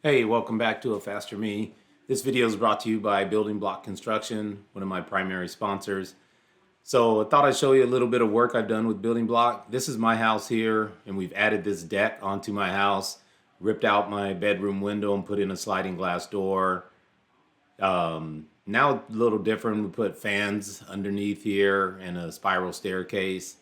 Hey, welcome back to A Faster Me. This video is brought to you by Building Block Construction, one of my primary sponsors. So I thought I'd show you a little bit of work I've done with Building Block. This is my house here, and we've added this deck onto my house, ripped out my bedroom window and put in a sliding glass door. Now a little different, we put fans underneath here and a spiral staircase.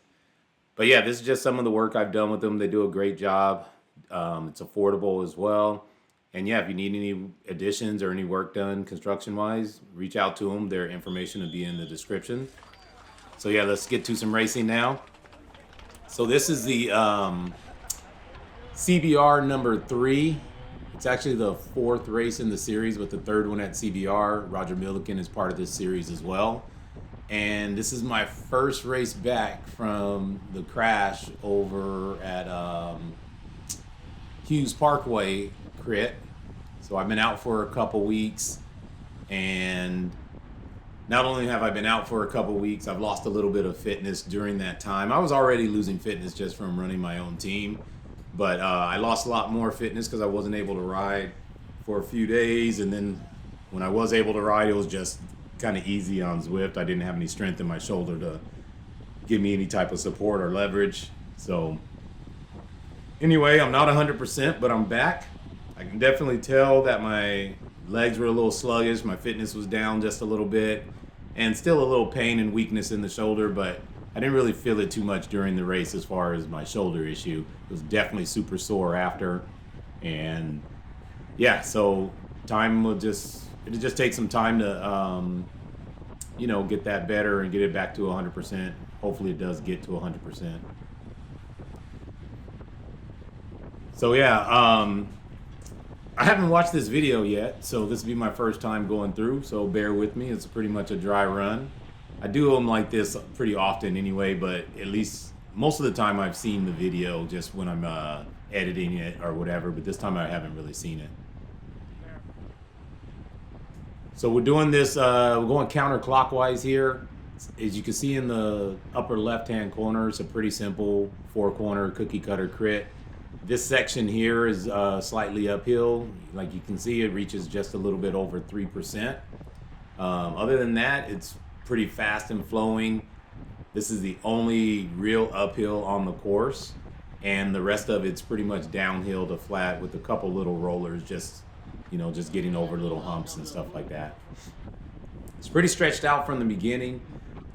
But yeah, this is just some of the work I've done with them. They do a great job. It's affordable as well. And yeah, if you need any additions or any work done construction-wise, reach out to them. Their information will be in the description. So yeah, let's get to some racing now. So this is the CBR number 3. It's actually the 4th race in the series, but the 3rd one at CBR. Roger Milliken is part of this series as well. And this is my first race back from the crash over at Hughes Parkway Crit. So I've been out for a couple weeks, and not only have I been out for a couple weeks, I've lost a little bit of fitness during that time. I was already losing fitness just from running my own team, but I lost a lot more fitness because I wasn't able to ride for a few days, and then when I was able to ride, it was just kind of easy on Zwift. I didn't have any strength in my shoulder to give me any type of support or leverage. So anyway, I'm not 100%, but I'm back. I can definitely tell that my legs were a little sluggish, my fitness was down just a little bit, and still a little pain and weakness in the shoulder, but I didn't really feel it too much during the race as far as my shoulder issue. It was definitely super sore after, and yeah, so it'll just take some time to, get that better and get it back to 100%. Hopefully it does get to 100%. So yeah, I haven't watched this video yet, so this will be my first time going through, so bear with me. It's pretty much a dry run. I do them like this pretty often anyway, but at least most of the time I've seen the video just when I'm editing it or whatever, but this time I haven't really seen it. So we're doing this, we're going counterclockwise here. As you can see in the upper left-hand corner, it's a pretty simple 4-corner cookie cutter crit. This section here is slightly uphill. Like you can see, it reaches just a little bit over 3%. Other than that, it's pretty fast and flowing. This is the only real uphill on the course, and the rest of it's pretty much downhill to flat with a couple little rollers, just getting over little humps and stuff like that. It's pretty stretched out from the beginning,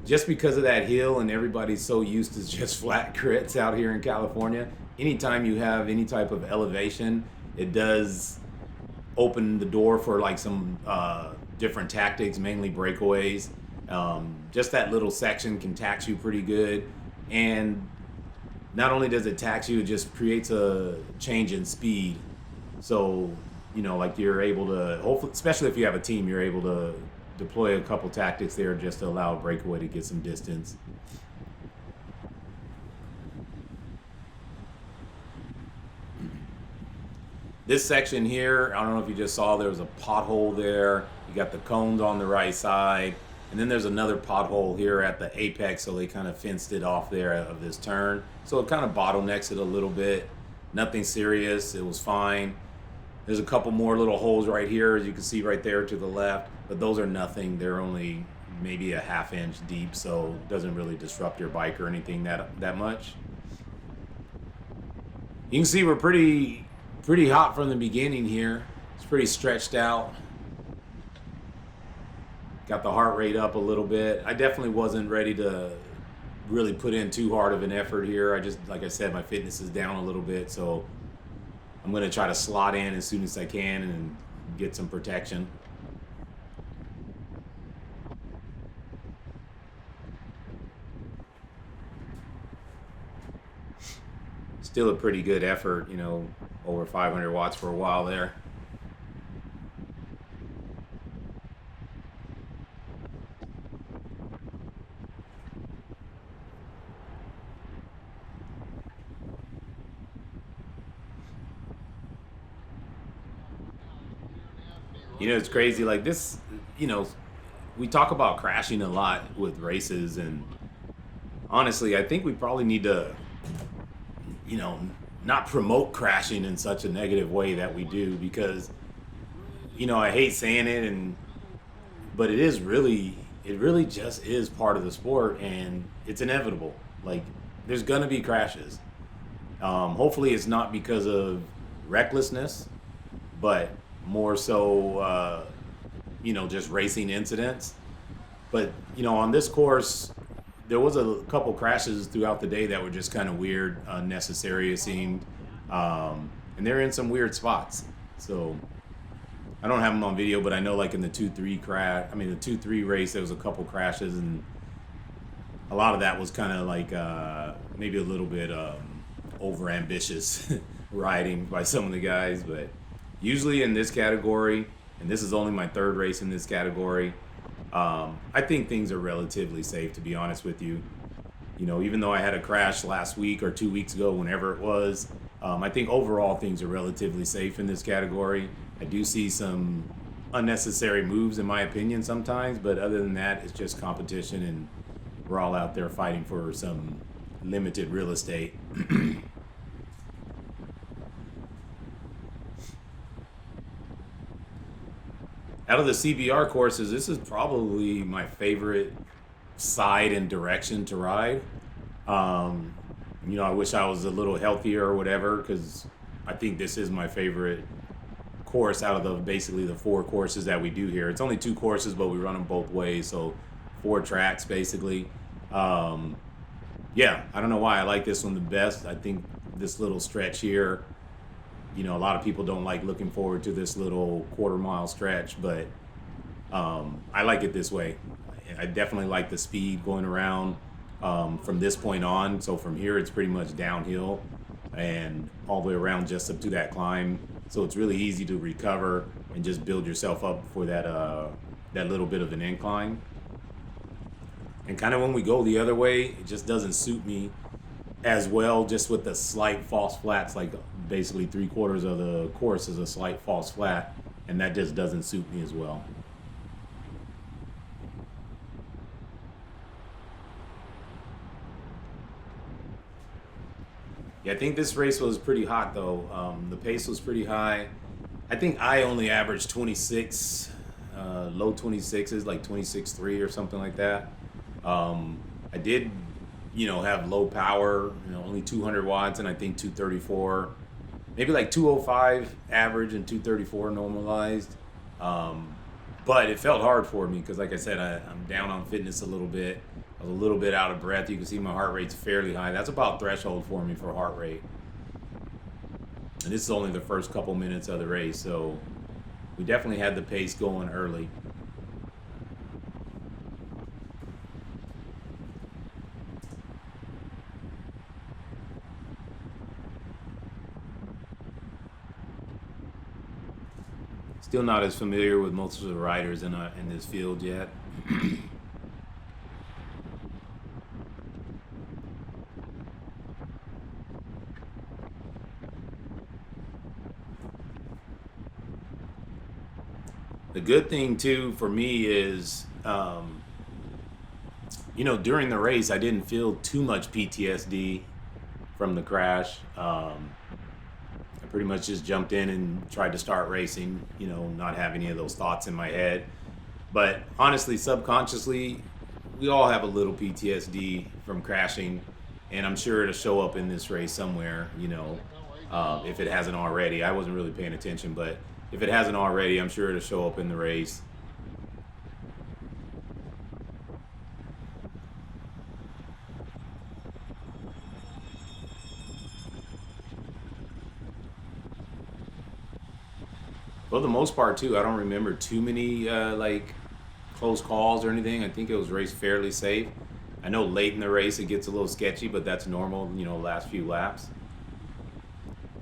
just because of that hill, and everybody's so used to just flat crits out here in California. Anytime you have any type of elevation, it does open the door for like some different tactics, mainly breakaways. Just that little section can tax you pretty good, and not only does it tax you, it just creates a change in speed. So like you're able to, hopefully, especially if you have a team, you're able to deploy a couple tactics there just to allow a breakaway to get some distance. This section here, I don't know if you just saw, there was a pothole there. You got the cones on the right side, and then there's another pothole here at the apex, so they kind of fenced it off there of this turn. So it kind of bottlenecks it a little bit. Nothing serious, it was fine. There's a couple more little holes right here, as you can see right there to the left, but those are nothing. They're only maybe a ½ inch deep, so it doesn't really disrupt your bike or anything that much. You can see we're pretty hot from the beginning here. It's pretty stretched out. Got the heart rate up a little bit. I definitely wasn't ready to really put in too hard of an effort here. Like I said, my fitness is down a little bit, so I'm going to try to slot in as soon as I can and get some protection. Still a pretty good effort, over 500 watts for a while there. It's crazy. Like this, we talk about crashing a lot with races, and honestly, I think we probably need to, not promote crashing in such a negative way that we do, because I hate saying it, but it really just is part of the sport, and it's inevitable. Like, there's gonna be crashes. Hopefully it's not because of recklessness, but more so just racing incidents. But on this course, there was a couple crashes throughout the day that were just kind of weird, unnecessary, it seemed. And they're in some weird spots. So I don't have them on video, but I know, like, in the 2-3 race, there was a couple crashes, and a lot of that was kind of like maybe a little bit over ambitious riding by some of the guys. But usually in this category, and this is only my third race in this category, I think things are relatively safe, to be honest with you. Even though I had a crash last week or 2 weeks ago, whenever it was, I think overall things are relatively safe in this category. I do see some unnecessary moves, in my opinion, sometimes, but other than that, it's just competition, and we're all out there fighting for some limited real estate. Out of the CBR courses, this is probably my favorite side and direction to ride. I wish I was a little healthier or whatever, because I think this is my favorite course out of basically the 4 courses that we do here. It's only 2 courses, but we run them both ways, so 4 tracks basically. Yeah, I don't know why I like this one the best. I think this little stretch here, a lot of people don't like looking forward to this little quarter-mile stretch, but I like it this way. I definitely like the speed going around from this point on. So from here, it's pretty much downhill and all the way around just up to that climb. So it's really easy to recover and just build yourself up for that little bit of an incline. And kind of when we go the other way, it just doesn't suit me as well, just with the slight false flats. Like, basically 3/4 of the course is a slight false flat, and that just doesn't suit me as well. Yeah, I think this race was pretty hot though. The pace was pretty high. I think I only averaged 26, low 26s, like 26.3 or something like that. I did, have low power, only 200 watts, and I think 234, maybe like 205 average and 234 normalized. But it felt hard for me because, like I said, I'm down on fitness a little bit. I was a little bit out of breath. You can see my heart rate's fairly high. That's about threshold for me for heart rate. And this is only the first couple minutes of the race, so we definitely had the pace going early. Still not as familiar with most of the riders in this field yet. The good thing too for me is, during the race I didn't feel too much PTSD from the crash. I pretty much just jumped in and tried to start racing, not have any of those thoughts in my head. But honestly, subconsciously, we all have a little PTSD from crashing, and I'm sure it'll show up in this race somewhere, if it hasn't already. I wasn't really paying attention, but if it hasn't already, I'm sure it'll show up in the race. For the most part, too, I don't remember too many close calls or anything. I think it was raced fairly safe. I know late in the race it gets a little sketchy, but that's normal, last few laps.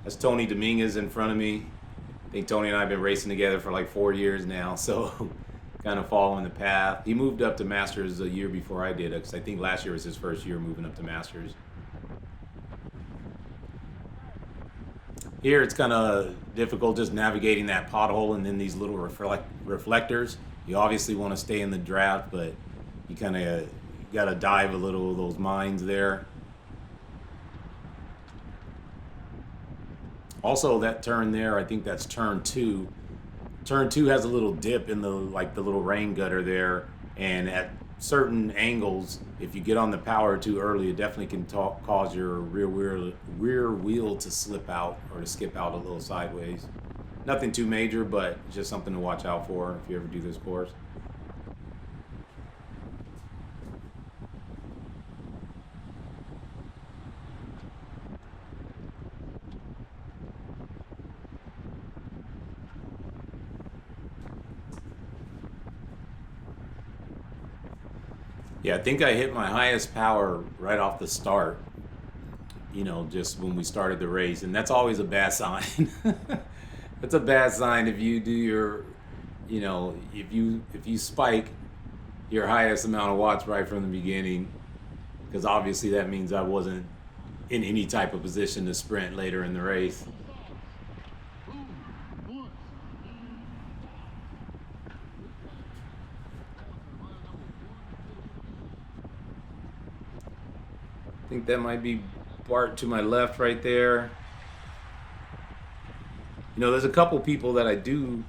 That's Tony Dominguez in front of me. I think Tony and I have been racing together for like 4 years now, so kind of following the path. He moved up to Masters a year before I did, because I think last year was his first year moving up to Masters. Here it's kind of difficult just navigating that pothole and then these little reflectors. You obviously want to stay in the draft, but you kind of got to dive a little of those mines there. Also, that turn there, I think that's turn two. Turn two has a little dip in the the little rain gutter there, and at certain angles, if you get on the power too early, it definitely can cause your rear wheel to slip out or to skip out a little sideways. Nothing too major, but just something to watch out for if you ever do this course. Yeah, I think I hit my highest power right off the start, just when we started the race, and that's always a bad sign. That's a bad sign if you do your, if you spike your highest amount of watts right from the beginning, because obviously that means I wasn't in any type of position to sprint later in the race. I think that might be Bart to my left right there. There's a couple people that I do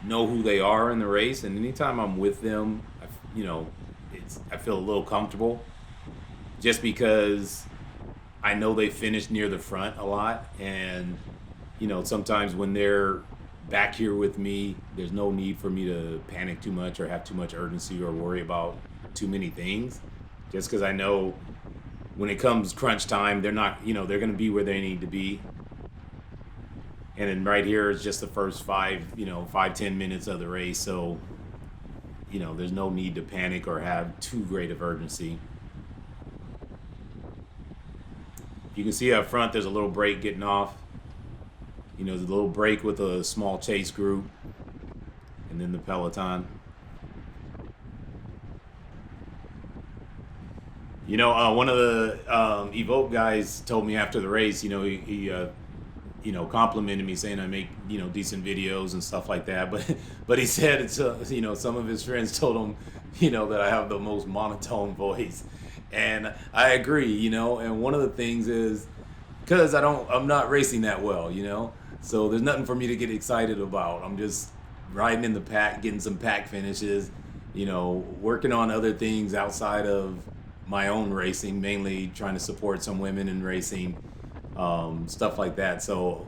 know who they are in the race, and anytime I'm with them, I feel a little comfortable, just because I know they finish near the front a lot, and sometimes when they're back here with me, there's no need for me to panic too much or have too much urgency or worry about too many things, just because I know when it comes crunch time, they're not, they're going to be where they need to be. And then right here is just the first 5-10 minutes of the race. So, there's no need to panic or have too great of urgency. You can see up front, there's a little break getting off. There's a little break with a small chase group. And then the peloton. One of the Evoke guys told me after the race, he complimented me saying I make, decent videos and stuff like that. But he said it's, some of his friends told him, that I have the most monotone voice. And I agree, and one of the things is because I'm not racing that well, so there's nothing for me to get excited about. I'm just riding in the pack, getting some pack finishes, working on other things outside of my own racing, mainly trying to support some women in racing, stuff like that. So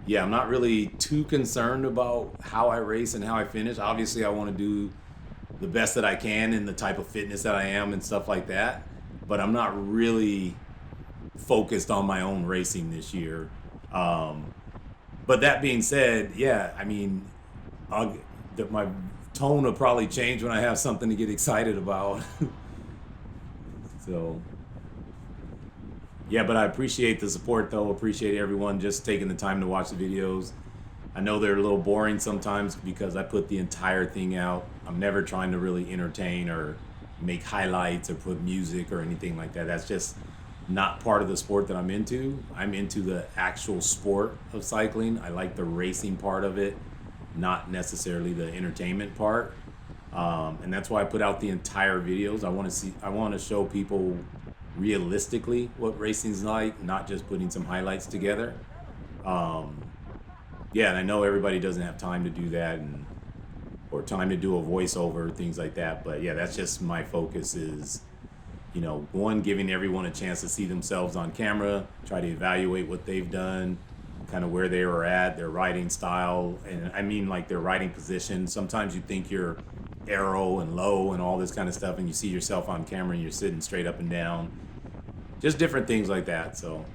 yeah, I'm not really too concerned about how I race and how I finish. Obviously I want to do the best that I can in the type of fitness that I am and stuff like that, but I'm not really focused on my own racing this year. But that being said, yeah, I mean, my tone will probably change when I have something to get excited about. So yeah, but I appreciate the support though. Appreciate everyone just taking the time to watch the videos. I know they're a little boring sometimes because I put the entire thing out. I'm never trying to really entertain or make highlights or put music or anything like that. That's just not part of the sport that I'm into. I'm into the actual sport of cycling. I like the racing part of it, not necessarily the entertainment part. And that's why I put out the entire videos. I want to show people realistically what racing's like, not just putting some highlights together. Yeah, and I know everybody doesn't have time to do that or time to do a voiceover, things like that. But yeah, that's just my focus is, one, giving everyone a chance to see themselves on camera, try to evaluate what they've done, kind of where they were at, their riding style, and I mean like their riding position. Sometimes you think you're aero and low and all this kind of stuff, and you see yourself on camera and you're sitting straight up and down. Just different things like that, so.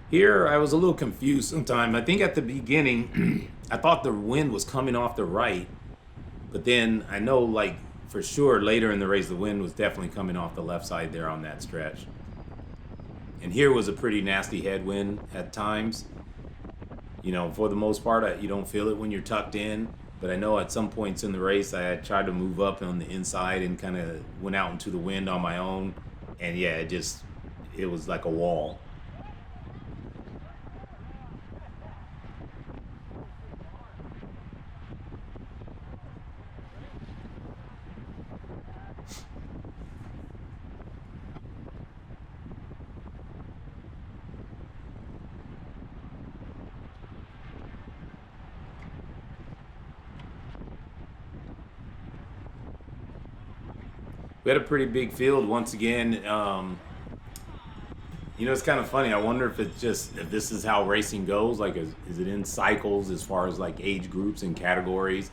Here, I was a little confused sometimes. I think at the beginning, I thought the wind was coming off the right, but then I know, like, for sure, later in the race, the wind was definitely coming off the left side there on that stretch. And here was a pretty nasty headwind at times. For the most part, you don't feel it when you're tucked in, but I know at some points in the race, I had tried to move up on the inside and kind of went out into the wind on my own, and yeah, it was like a wall. We had a pretty big field once again. You know, it's kind of funny. I wonder if it's just if this is how racing goes. Like, is it in cycles as far as like age groups and categories?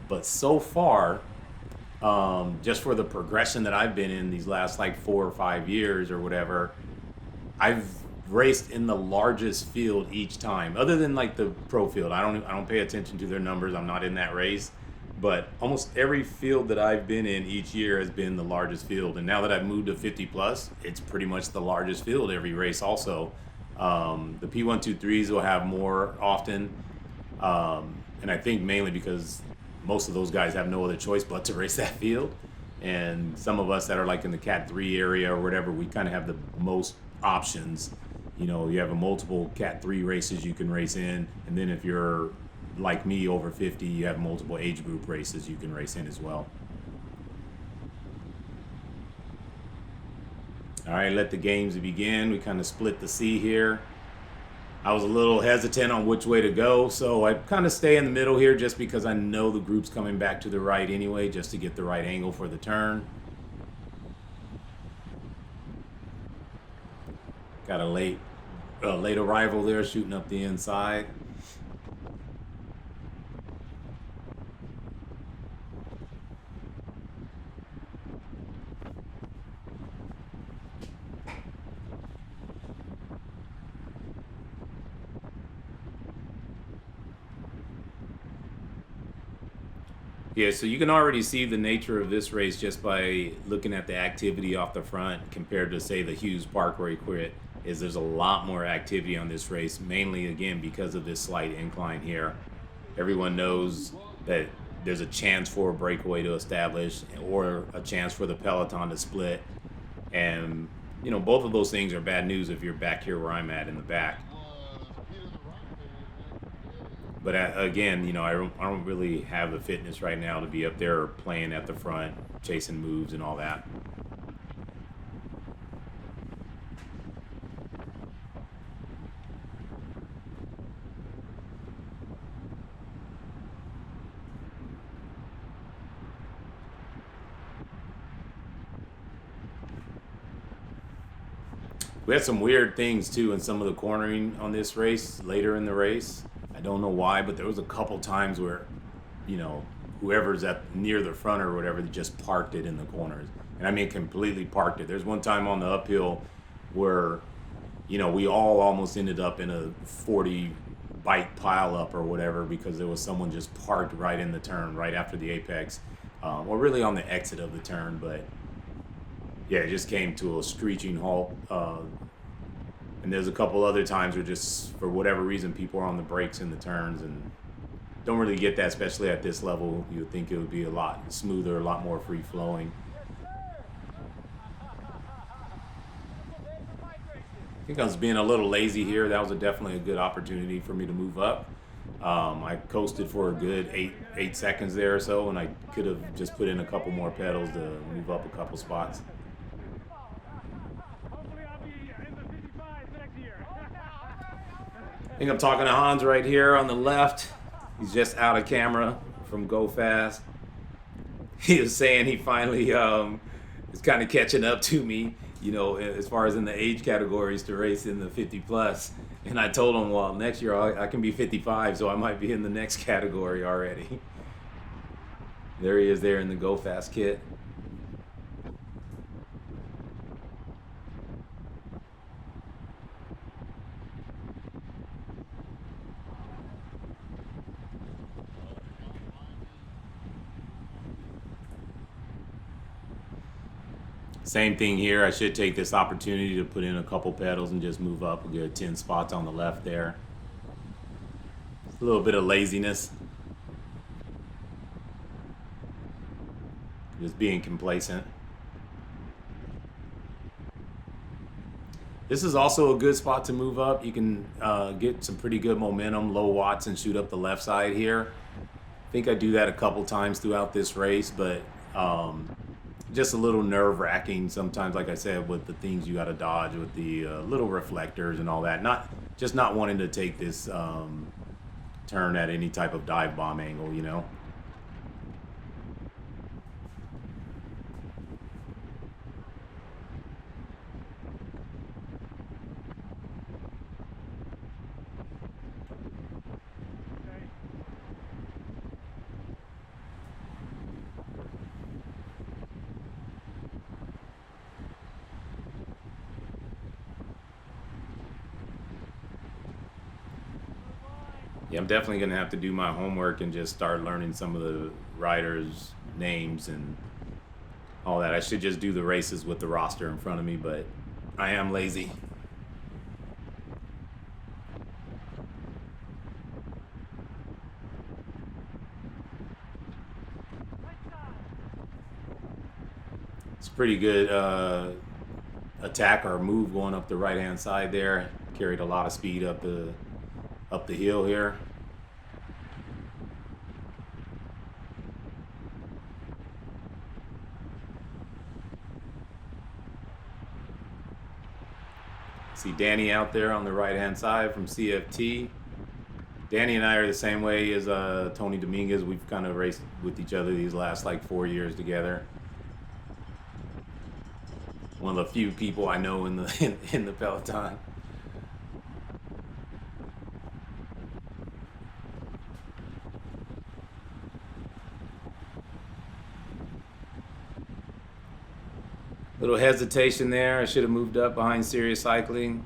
But so far, just for the progression that I've been in these last like 4 or 5 years or whatever, I've raced in the largest field each time, other than like the pro field. I don't pay attention to their numbers. I'm not in that race, but almost every field that I've been in each year has been the largest field. And now that I've moved to 50 plus, it's pretty much the largest field every race. Also, the P123s will have more often, and I think mainly because most of those guys have no other choice but to race that field. And some of us that are like in the Cat 3 area or whatever, we kind of have the most options. You know, you have a multiple Cat 3 races you can race in, and then if you're like me over 50, you have multiple age group races you can race in as well. All right, let the games begin. We kind of split the C here. I was a little hesitant on which way to go, so I kind of stay in the middle here just because I know the group's coming back to the right anyway, just to get the right angle for the turn. Got a late arrival there, shooting up the inside. Yeah, so you can already see the nature of this race just by looking at the activity off the front compared to, say, the Hughes Parkway Crit. Is there's a lot more activity on this race, mainly again because of this slight incline here. Everyone knows that there's a chance for a breakaway to establish or a chance for the peloton to split, and you know, both of those things are bad news if you're back here where I'm at in the back. But again, you know, I don't really have the fitness right now to be up there playing at the front, chasing moves and all that. We had some weird things too in some of the cornering on this race later in the race. I don't know why, but there was a couple times where, you know, whoever's at near the front or whatever just parked it in the corners. And I mean completely parked it. There's one time on the uphill where, you know, we all almost ended up in a 40 bike pile up or whatever because there was someone just parked right in the turn right after the apex, or really on the exit of the turn. But yeah, it just came to a screeching halt. And there's a couple other times where just for whatever reason people are on the brakes in the turns and don't really get that, especially at this level. You would think it would be a lot smoother, a lot more free flowing. I think I was being a little lazy here. That was definitely a good opportunity for me to move up. I coasted for a good eight seconds there or so, and I could have just put in a couple more pedals to move up a couple spots. I think I'm talking to Hans right here on the left. He's just out of camera from Go Fast. He was saying he finally is kind of catching up to me, you know, as far as in the age categories to race in the 50 plus. And I told him, well, next year I can be 55, so I might be in the next category already. There he is there in the Go Fast kit. Same thing here. I should take this opportunity to put in a couple pedals and just move up a good 10 spots on the left there. It's a little bit of laziness. Just being complacent. This is also a good spot to move up. You can get some pretty good momentum, low watts, and shoot up the left side here. I think I do that a couple times throughout this race, but just a little nerve-wracking sometimes, like I said, with the things you got to dodge with the little reflectors and all that. Not wanting to take this turn at any type of dive bomb angle, you know. Yeah, I'm definitely gonna have to do my homework and just start learning some of the riders' names and all that. I should just do the races with the roster in front of me, but I am lazy. It's pretty good attack or move going up the right hand side there. Carried a lot of speed up the hill here. See Danny out there on the right hand side from CFT. Danny and I are the same way as Tony Dominguez. We've kind of raced with each other these last like 4 years together. One of the few people I know in the in the peloton. Little hesitation there. I should have moved up behind Serious Cycling.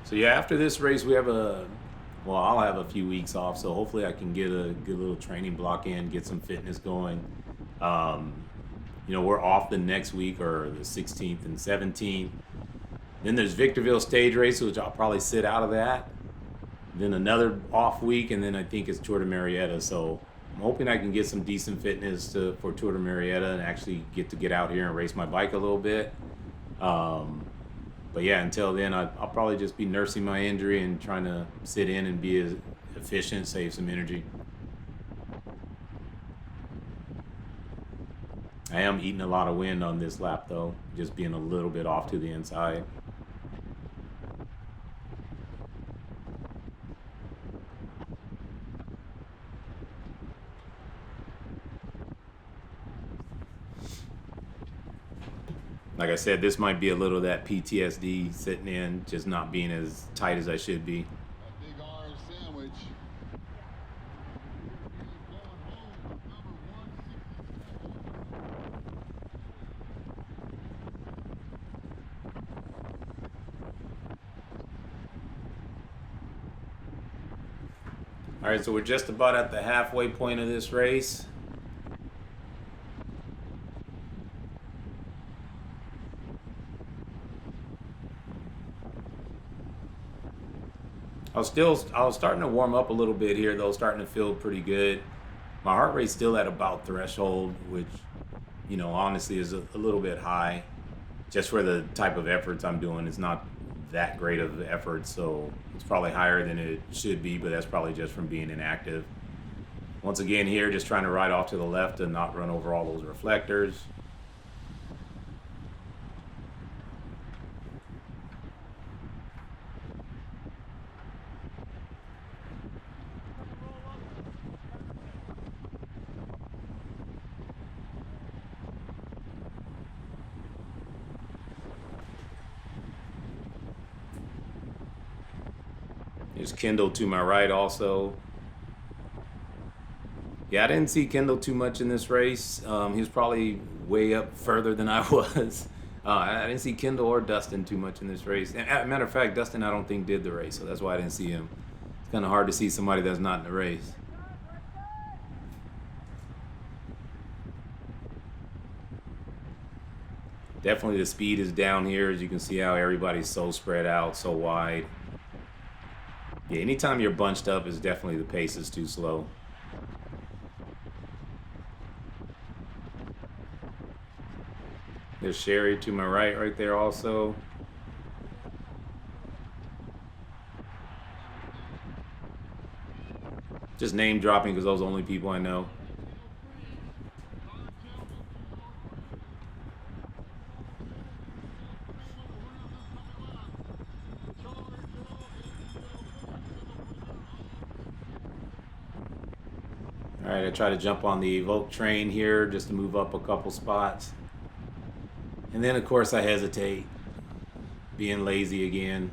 So yeah, after this race, we have I'll have a few weeks off. So hopefully I can get a good little training block in, get some fitness going. Um, we're off the next week or the 16th and 17th. Then there's Victorville stage race, which I'll probably sit out of that. Then another off week, and then I think it's Tour de Marietta. So I'm hoping I can get some decent fitness for Tour de Marietta and actually get out here and race my bike a little bit. But yeah, until then, I'll probably just be nursing my injury and trying to sit in and be as efficient, save some energy. I am eating a lot of wind on this lap, though, just being a little bit off to the inside. Like I said, this might be a little of that PTSD sitting in, just not being as tight as I should be. Big orange sandwich. All right, so we're just about at the halfway point of this race. I was starting to warm up a little bit here, though, starting to feel pretty good. My heart rate's still at about threshold, which, honestly is a little bit high. Just for the type of efforts I'm doing, it's not that great of effort, so it's probably higher than it should be, but that's probably just from being inactive. Once again here, just trying to ride off to the left and not run over all those reflectors. There's Kendall to my right also. Yeah, I didn't see Kendall too much in this race. He was probably way up further than I was. I didn't see Kendall or Dustin too much in this race. And, as a matter of fact, Dustin I don't think did the race, so that's why I didn't see him. It's kind of hard to see somebody that's not in the race. Definitely the speed is down here. As you can see how everybody's so spread out, so wide. Yeah, anytime you're bunched up, is definitely the pace is too slow. There's Sherry to my right there also. Just name dropping because those are the only people I know. All All right, I try to jump on the Evoke train here just to move up a couple spots. And then, of course, I hesitate, being lazy again.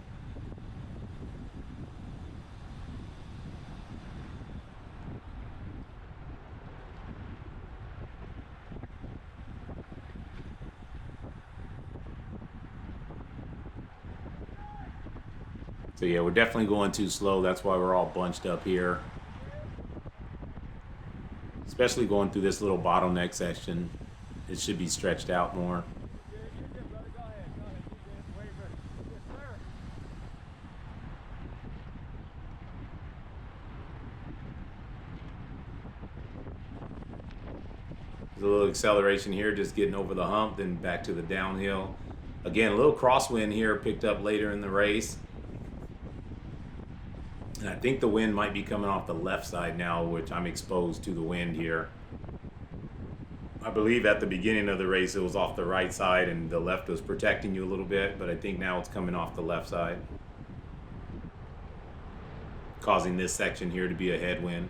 So yeah, we're definitely going too slow. That's why we're all bunched up here. Especially going through this little bottleneck section. It should be stretched out more. There's a little acceleration here, just getting over the hump, then back to the downhill. Again, a little crosswind here picked up later in the race. And I think the wind might be coming off the left side now, which I'm exposed to the wind here. I believe at the beginning of the race it was off the right side and the left was protecting you a little bit, but I think now it's coming off the left side, causing this section here to be a headwind.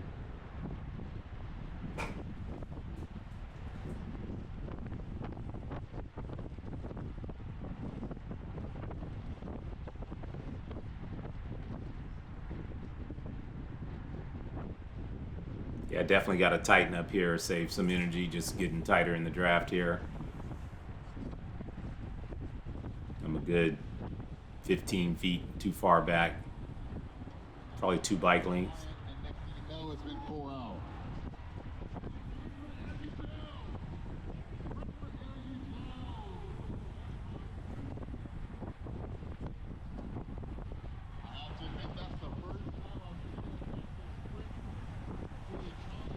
Yeah, definitely got to tighten up here, save some energy, just getting tighter in the draft here. I'm a good 15 feet too far back. Probably 2 bike lengths. And next thing you know, it's been 4 out. I have to admit, that's the first time I've seen a sprint fully tried.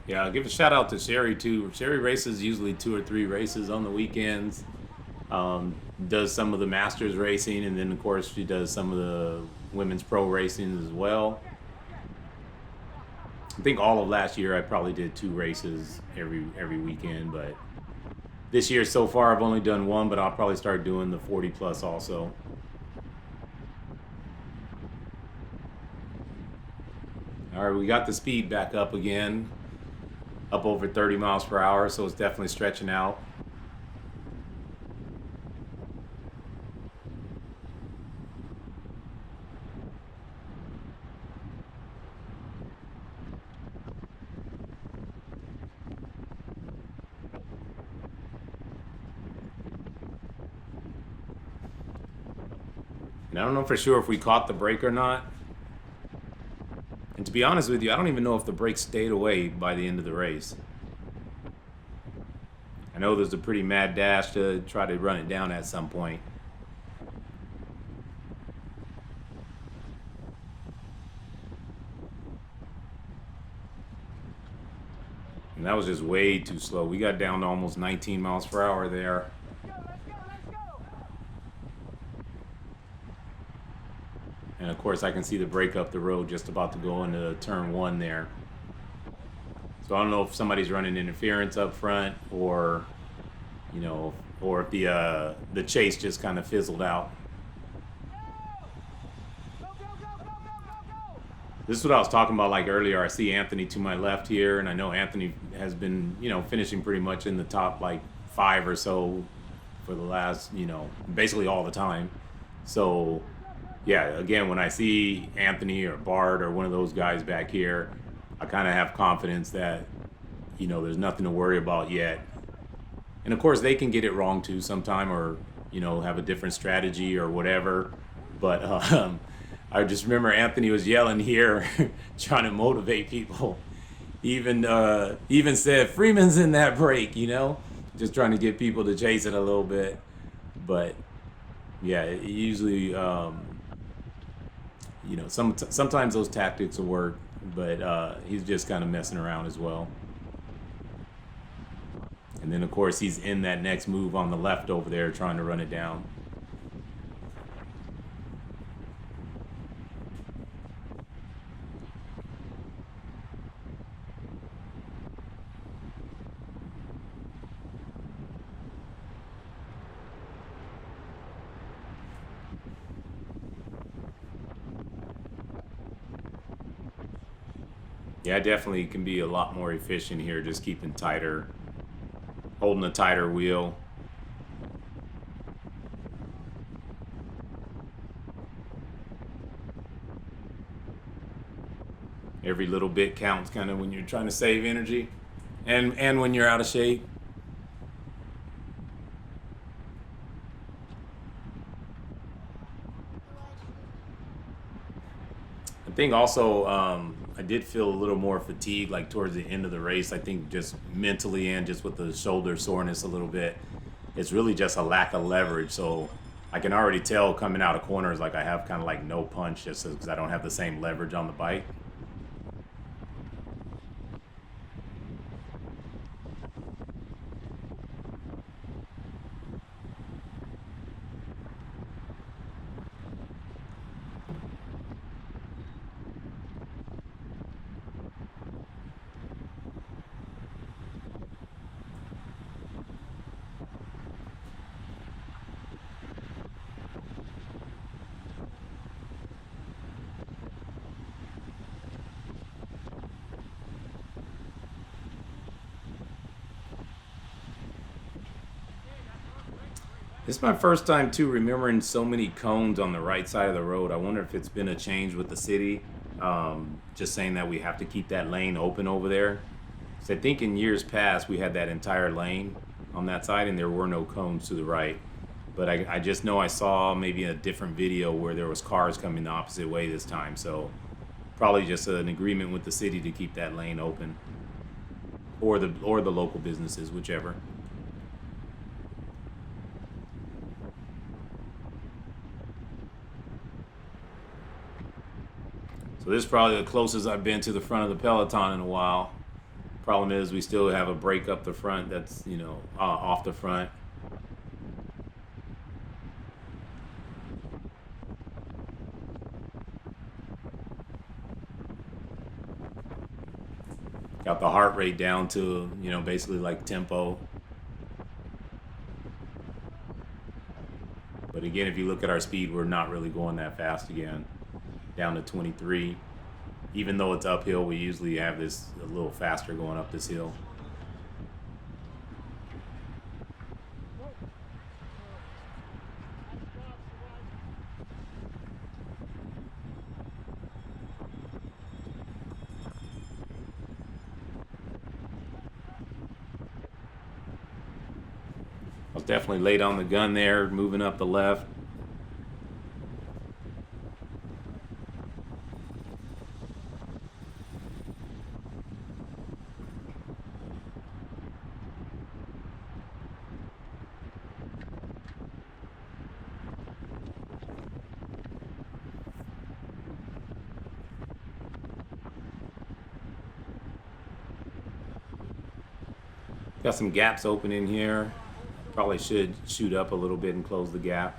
Yeah, I'll give a shout out to Sherry too. Sherry races usually 2 or 3 races on the weekends. Does some of the Masters racing, and then of course she does some of the women's pro racing as well. I think all of last year I probably did 2 races every weekend, but this year so far I've only done 1, but I'll probably start doing the 40 plus also. All right, we got the speed back up again, up over 30 miles per hour, so it's definitely stretching out. And I don't know for sure if we caught the brake or not. And to be honest with you, I don't even know if the brake stayed away by the end of the race. I know there's a pretty mad dash to try to run it down at some point. And that was just way too slow. We got down to almost 19 miles per hour there. And of course I can see the brake up the road just about to go into turn 1 there. So I don't know if somebody's running interference up front, or you know, or if the chase just kind of fizzled out. This is what I was talking about like earlier. I see Anthony to my left here, and I know Anthony has been, you know, finishing pretty much in the top like 5 or so for the last, you know, basically all the time. So yeah, again, when I see Anthony or Bart or one of those guys back here, I kind of have confidence that, you know, there's nothing to worry about yet. And of course, they can get it wrong too sometime, or, you know, have a different strategy or whatever. But I just remember Anthony was yelling here, trying to motivate people. Even said, Freeman's in that break, you know, just trying to get people to chase it a little bit. But yeah, it usually, you know, sometimes those tactics will work, but he's just kind of messing around as well. And then, of course, he's in that next move on the left over there trying to run it down. Yeah, definitely can be a lot more efficient here, just keeping tighter, holding a tighter wheel. Every little bit counts kind of when you're trying to save energy and when you're out of shape. I think also I did feel a little more fatigue like towards the end of the race. I think just mentally and just with the shoulder soreness a little bit. It's really just a lack of leverage. So I can already tell coming out of corners like I have kind of like no punch just because I don't have the same leverage on the bike. This is my first time too remembering so many cones on the right side of the road. I wonder if it's been a change with the city, just saying that we have to keep that lane open over there. So I think in years past we had that entire lane on that side and there were no cones to the right. But I just know I saw maybe a different video where there was cars coming the opposite way this time. So probably just an agreement with the city to keep that lane open, or the local businesses, whichever. So this is probably the closest I've been to the front of the Peloton in a while. Problem is we still have a break up the front that's, off the front. Got the heart rate down to, basically like tempo. But again, if you look at our speed, we're not really going that fast again. Down to 23. Even though it's uphill, we usually have this a little faster going up this hill. I was definitely late on the gun there, moving up the left. Got some gaps open in here. Probably should shoot up a little bit and close the gap.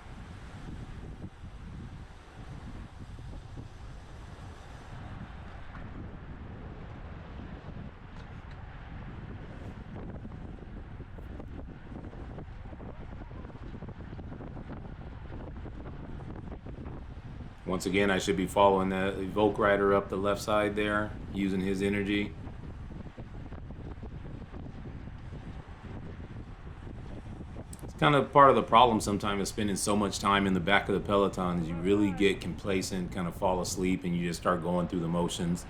Once again, I should be following the Evoke Rider up the left side there, using his energy. Kind of part of the problem sometimes is spending so much time in the back of the Peloton is you really get complacent, kind of fall asleep, and you just start going through the motions.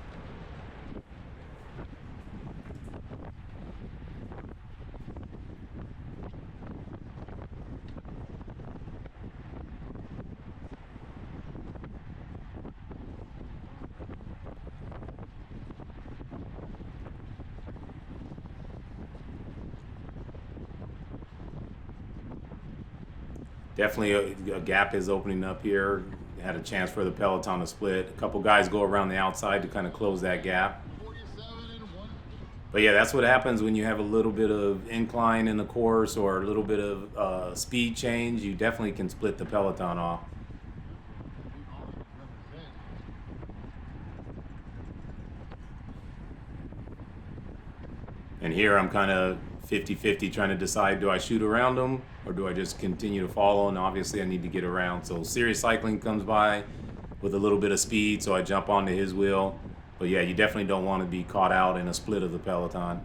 Definitely a gap is opening up here. Had a chance for the Peloton to split. A couple guys go around the outside to kind of close that gap. 47 and 1. But yeah, that's what happens when you have a little bit of incline in the course or a little bit of speed change. You definitely can split the peloton off. He always represents. And here I'm kind of 50-50 trying to decide, do I shoot around them or do I just continue to follow? And obviously I need to get around. So Serious Cycling comes by with a little bit of speed, so I jump onto his wheel. But yeah, you definitely don't want to be caught out in a split of the peloton.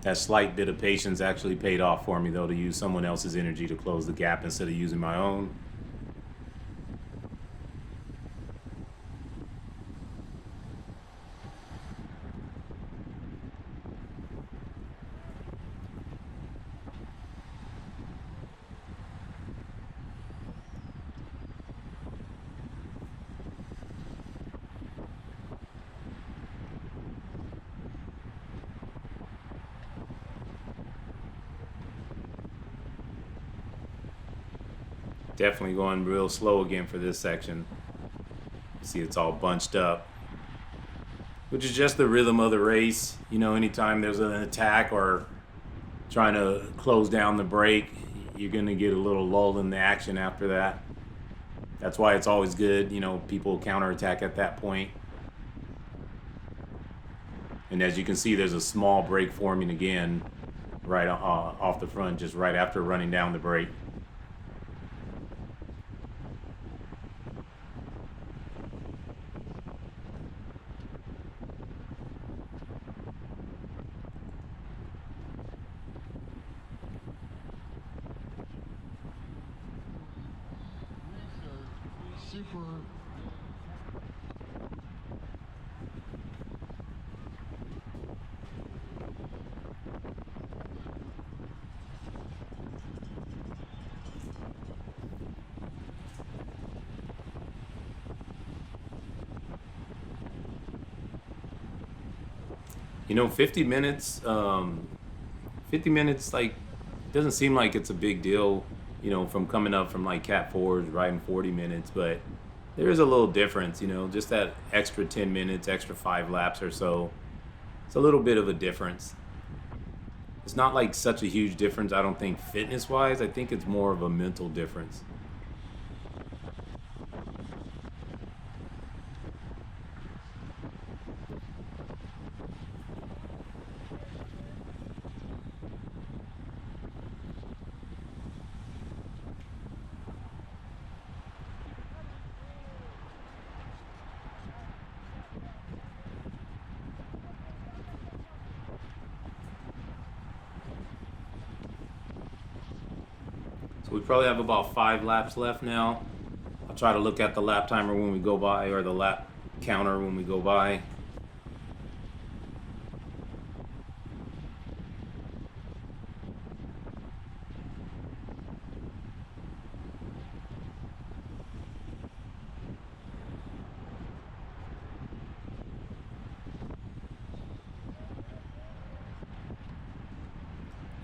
That slight bit of patience actually paid off for me, though, to use someone else's energy to close the gap instead of using my own. Definitely going real slow again for this section. See, it's all bunched up, which is just the rhythm of the race. You know, anytime there's an attack or trying to close down the break, you're going to get a little lull in the action after that. That's why it's always good, you know, people counterattack at that point. And as you can see, there's a small break forming again right off the front, just right after running down the break. Super. You know, 50 minutes, like, doesn't seem like it's a big deal, you know, from coming up from like Cat 4s, riding 40 minutes, but there is a little difference, you know, just that extra 10 minutes, extra 5 laps or so. It's a little bit of a difference. It's not like such a huge difference, I don't think, fitness wise. I think it's more of a mental difference. So we probably have about 5 laps left now. I'll try to look at the lap timer when we go by, or the lap counter when we go by.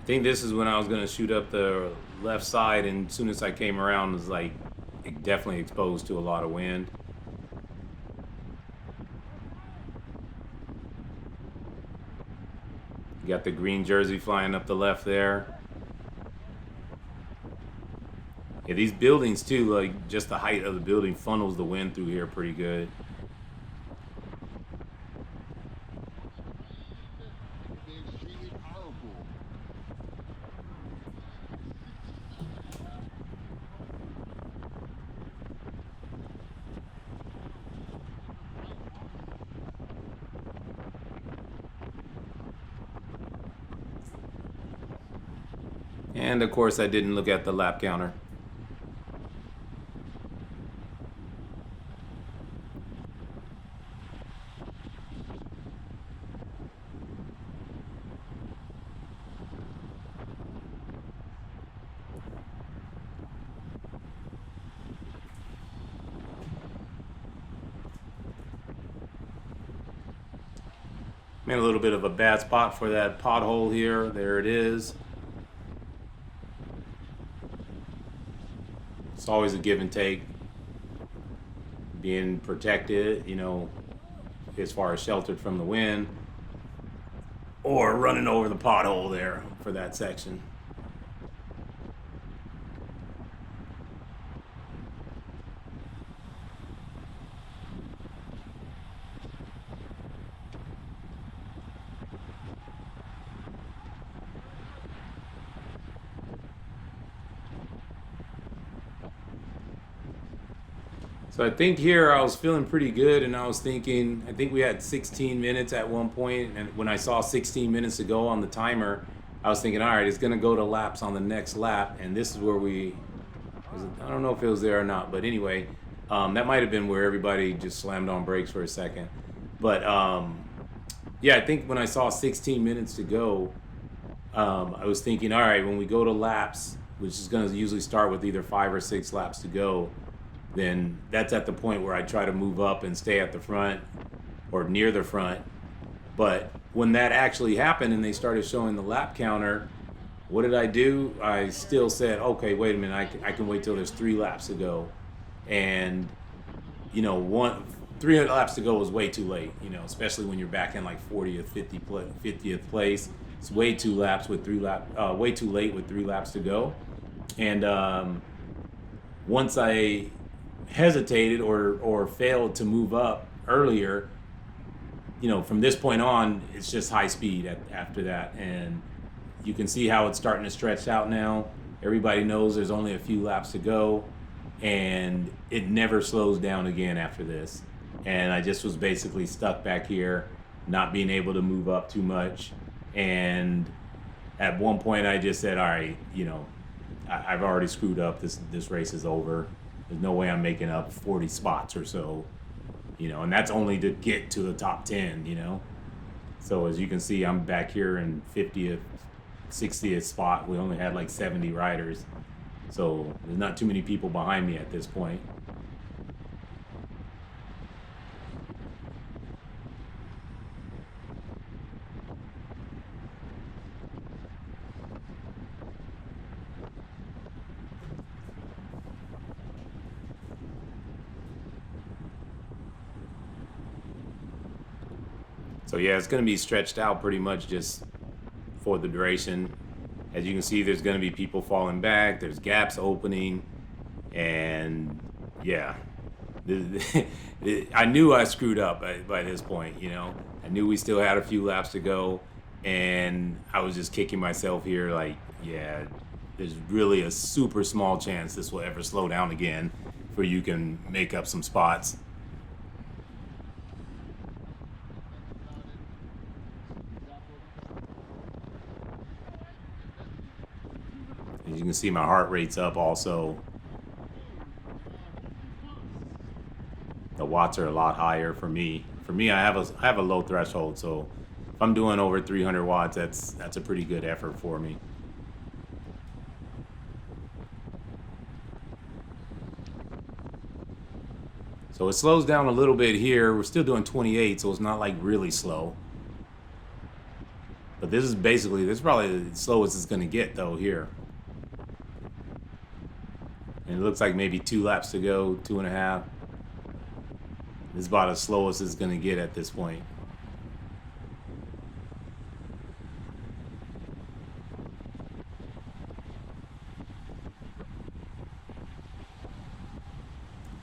I think this is when I was gonna shoot up the left side, and as soon as I came around, it was like definitely exposed to a lot of wind. You got the green jersey flying up the left there. Yeah, these buildings too, like just the height of the building funnels the wind through here pretty good. It can be extremely powerful. And of course I didn't look at the lap counter. Made a little bit of a bad spot for that pothole here. There it is. It's always a give and take, being protected, you know, as far as sheltered from the wind, or running over the pothole there for that section. So I think here I was feeling pretty good, and I was thinking, I think we had 16 minutes at one point, and when I saw 16 minutes to go on the timer, I was thinking, all right, it's gonna go to laps on the next lap, and this is where I don't know if it was there or not, but anyway, that might have been where everybody just slammed on brakes for a second. But yeah, I think when I saw 16 minutes to go, I was thinking, all right, when we go to laps, which is gonna usually start with either 5 or 6 laps to go, then that's at the point where I try to move up and stay at the front or near the front. But when that actually happened and they started showing the lap counter, what did I do? I still said, okay, wait a minute, I can wait till there's 3 laps to go. And, you know, 3 laps to go was way too late, you know, especially when you're back in like 40th, 50th place. It's way too late with 3 laps to go. And once I hesitated or failed to move up earlier, you know, from this point on, it's just high speed after that. And you can see how it's starting to stretch out now. Everybody knows there's only a few laps to go, and it never slows down again after this. And I just was basically stuck back here, not being able to move up too much. And at one point I just said, all right, you know, I've already screwed up. This race is over. There's no way I'm making up 40 spots or so, you know, and that's only to get to the top 10, you know. So as you can see, I'm back here in 50th, 60th spot. We only had like 70 riders. So there's not too many people behind me at this point. So yeah, it's going to be stretched out pretty much just for the duration. As you can see, there's going to be people falling back. There's gaps opening. And yeah, I knew I screwed up by this point, you know. I knew we still had a few laps to go. And I was just kicking myself here like, yeah, there's really a super small chance this will ever slow down again where you can make up some spots. As you can see, my heart rate's up also. The watts are a lot higher for me. For me, I have a low threshold, so if I'm doing over 300 watts, that's a pretty good effort for me. So it slows down a little bit here. We're still doing 28, so it's not like really slow. But this is probably the slowest it's gonna get though here. And it looks like maybe 2 laps to go, 2.5. This is about as slow as it's going to get at this point.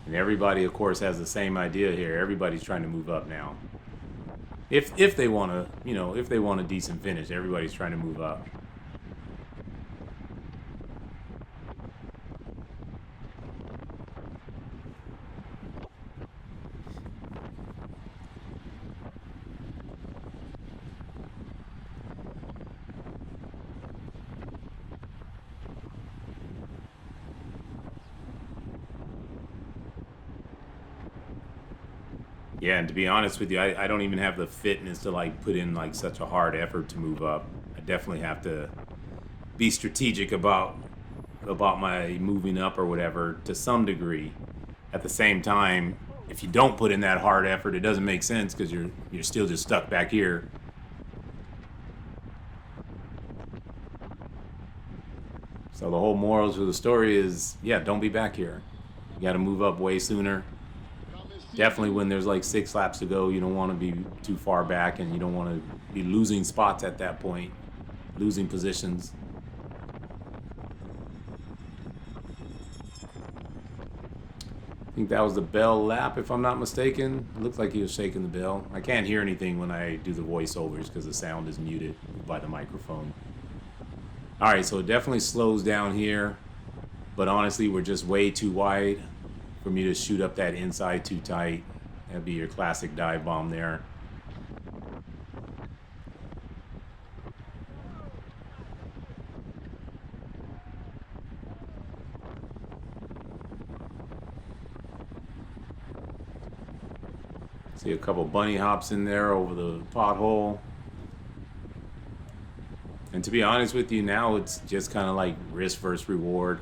And everybody, of course, has the same idea here. Everybody's trying to move up now. If they want to, you know, if they want a decent finish, everybody's trying to move up. Yeah, and to be honest with you, I don't even have the fitness to like put in like such a hard effort to move up. I definitely have to be strategic about my moving up or whatever to some degree. At the same time, if you don't put in that hard effort, it doesn't make sense because you're still just stuck back here. So the whole morals of the story is, yeah, don't be back here. You got to move up way sooner. Definitely when there's like 6 laps to go, you don't want to be too far back, and you don't want to be losing spots at that point, losing positions. I think that was the bell lap, if I'm not mistaken. It looks like he was shaking the bell. I can't hear anything when I do the voiceovers because the sound is muted by the microphone. All right, so it definitely slows down here, but honestly, we're just way too wide for me to shoot up that inside too tight. That'd be your classic dive bomb there. See a couple bunny hops in there over the pothole. And to be honest with you, now it's just kind of like risk versus reward.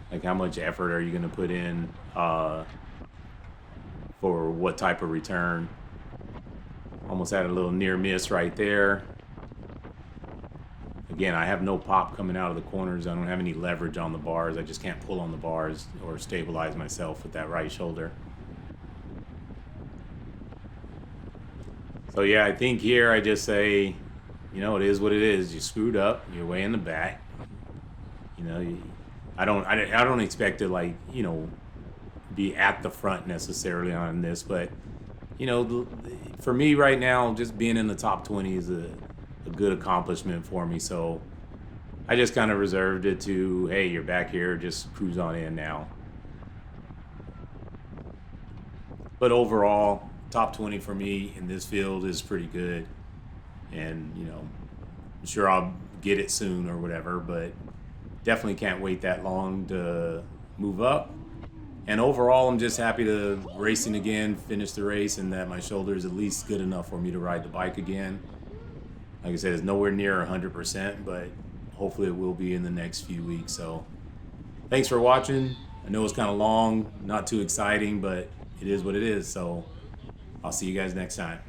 Like, how much effort are you going to put in for what type of return? Almost had a little near miss right there. Again, I have no pop coming out of the corners. I don't have any leverage on the bars. I just can't pull on the bars or stabilize myself with that right shoulder. So yeah, I think here I just say, you know, it is what it is. You screwed up. You're way in the back. You know, I don't expect to, like, you know, be at the front necessarily on this, but you know, for me right now, just being in the top 20 is a good accomplishment for me. So I just kind of reserved it to, hey, you're back here, just cruise on in now. But overall, top 20 for me in this field is pretty good, and you know, I'm sure I'll get it soon or whatever, but definitely can't wait that long to move up. And overall, I'm just happy to racing again, finish the race, and that my shoulder is at least good enough for me to ride the bike again. Like I said, it's nowhere near 100%, but hopefully it will be in the next few weeks. So thanks for watching. I know it's kind of long, not too exciting, but it is what it is. So I'll see you guys next time.